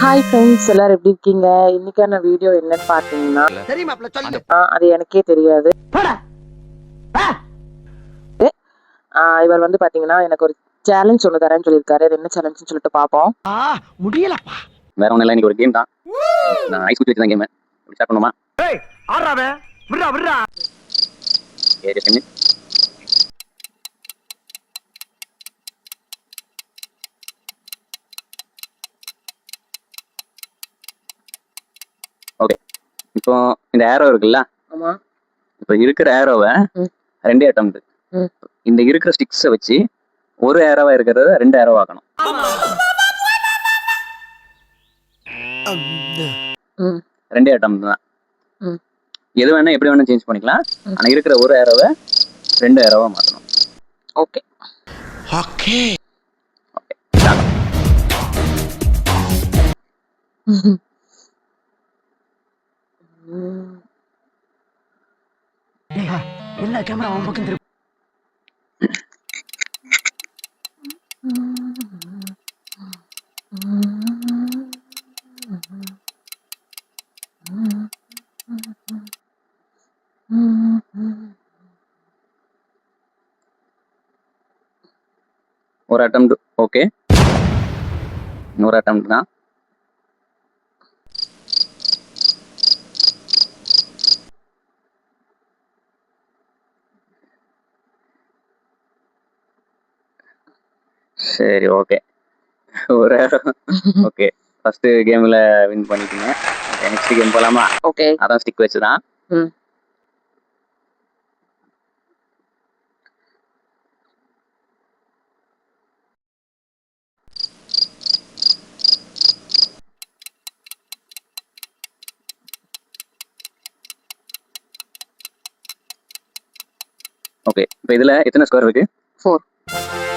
Hi friends, எல்லாரும் எப்படி இருக்கீங்க? இன்னைக்கான வீடியோ என்னன்னு பார்த்தீங்கன்னா, அது எனக்கே தெரியாது. இவர் வந்து பார்த்தீங்கன்னா எனக்கு ஒரு சேலஞ்ச் ஒன்று தரேன்னு சொல்லியிருக்காரு. அது என்ன சேலஞ்சுன்னு சொல்லிட்டு பார்ப்போம். முடியலப்பா. வேற ஒன்றும் இல்லை, இன்னைக்கு ஒரு கேம் தான். நான் ஐஸ் குச்சி வச்சு தான் கேம் ஸ்டார்ட் பண்ணுமா? ஓகே, இப்போ இந்த ஏரோ இருக்குல்ல, ஆமா. இப்போ இருக்கிற ஏரோவை ரெண்டே அட்டம்ப்ட். இந்த இருக்கிற ஸ்டிக்ஸை வச்சு ஒரு ஏரோவா இருக்கிறத ரெண்டு ஏரோவா ஆக்கணும். ரெண்டே அட்டம்ப்ட் தான். எது வேணா எப்படி வேணா சேஞ்ச் பண்ணிக்கலாம். ஆனா இருக்கிற ஒரு ஏரோவை ரெண்டு ஏரோவா மாத்தணும். Okay okay okay. எல்லா கேமரா அவன் பக்கம் திரும்ப. ஒரு அட்டம்ப்ட் ஓகே, இன்னொரு அட்டம்ப்ட் தான். சரி ஓகே, ஒரு ஓகே. ஃபர்ஸ்ட் கேம்ல வின் பண்ணிட்டீங்க. நெக்ஸ்ட் கேம் போலாமா? ஓகே. அதான் ஸ்டிக் வச்சுதான். ஓகே, இப்போ இதுல எத்தனை ஸ்கொயர் இருக்கு? 4.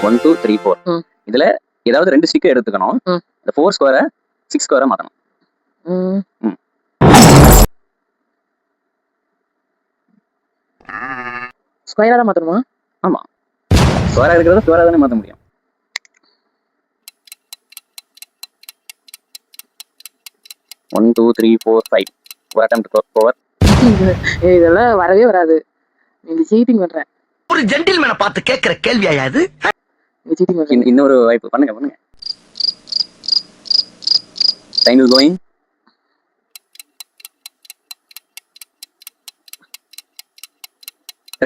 1 2 3 4. இதுல ஏதாவது ரெண்டு ஸ்டிக் எடுத்துக்கணும். இந்த 4 ஸ்கொயரை 6 ஸ்கொயரா மாத்தணும். ஸ்கொயரா தான் மாத்தணுமா? ஆமா, ஸ்கொயரா இருக்கிறத ஸ்கொயரா தானே மாத்த முடியும். One two three four five. ஒரு அட்டெம்ப்ட் ஓவர். இதெல்லாம் வரவே வராது. நீங்க சீட்டிங் பண்ற. ஒரு ஜென்டில்மேனை பார்த்து கேட்கிற கேள்வியா இது? நீங்க சீட்டிங் பண்ற. இன்னொரு வாய்ப்பு பண்ணுங்க. Time is going.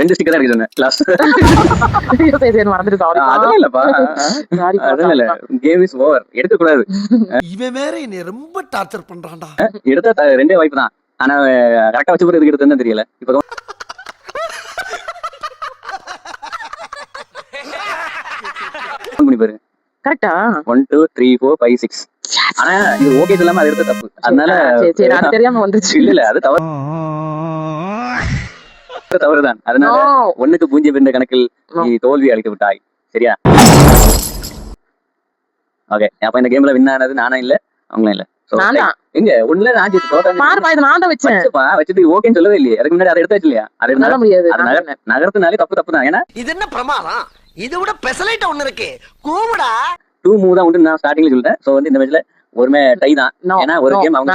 ரெண்டு ஸ்டிக்கர் தான் இருக்கு சொன்னேன் லாஸ்ட். அதெல்லாம் இல்லப்பா, அதெல்லாம் இல்ல. Game is over. எடுக்க கூடாது. இவன் வேற என்னை ரொம்ப டார்ச்சர் பண்றான்டா. எடுத்தா ரெண்டே வாய்ப்பு தான். ஆனா கரெக்டா வச்சு போறதுக்கு எடுத்ததுன்னு தெரியல. இப்போ பண்ணி பாருங்க. கரெக்ட்டா? 1 2 3 4 5 6. ஆனா இது ஓகே சொல்லாம அது எடுத்த தப்பு. அதனால சரி அது தெரியாம வந்துருச்சு. இல்ல அது தவறுதான். அதனால ஒண்ணுக்கு பூஞ்சி பிறந்த கணக்கில் நீ தோல்வி அளித்து விட்டாய். சரியா? ஓகே, அப்ப இந்த கேம்ல வின் ஆனது நானும் இல்ல, அவங்களும் இல்ல. எங்க ஒண்ணுல நான் ஜெயிச்சு தோத்தேன். பாருப்பா, இது நான் தான் வச்சேன். வச்சது ஓகேன்னு சொல்லவே இல்லையே. அதுக்கு முன்னாடி அதை எடுத்தாச்சு இல்லையா? அது என்னால முடியாது. நகரத்துனாலே தப்பு தான். ஏன்னா இது என்ன பிரமாதம்? இது விட பெசலைட் ஒண்ணு இருக்கு. கூவுடா. 2 மூவ் தான் உண்டு நான் ஸ்டார்டிங்ல சொல்லிட்டேன். சோ வந்து இந்த மேட்ச்ல ஒருமே டை தான். ஏன்னா ஒரு கேம் அவங்க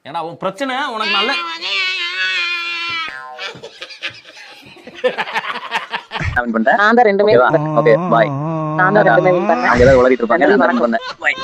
ஏன்னா உன் பிரச்சனை உனக்கு நல்ல நான் தான் ரெண்டுமே. Okay bye. நான் தான் ரெண்டுமே வின் பண்ணேன். அவங்க ஏதாவது உலகிட்டு இருப்பாங்க. நான் பண்ணேன். பாய்.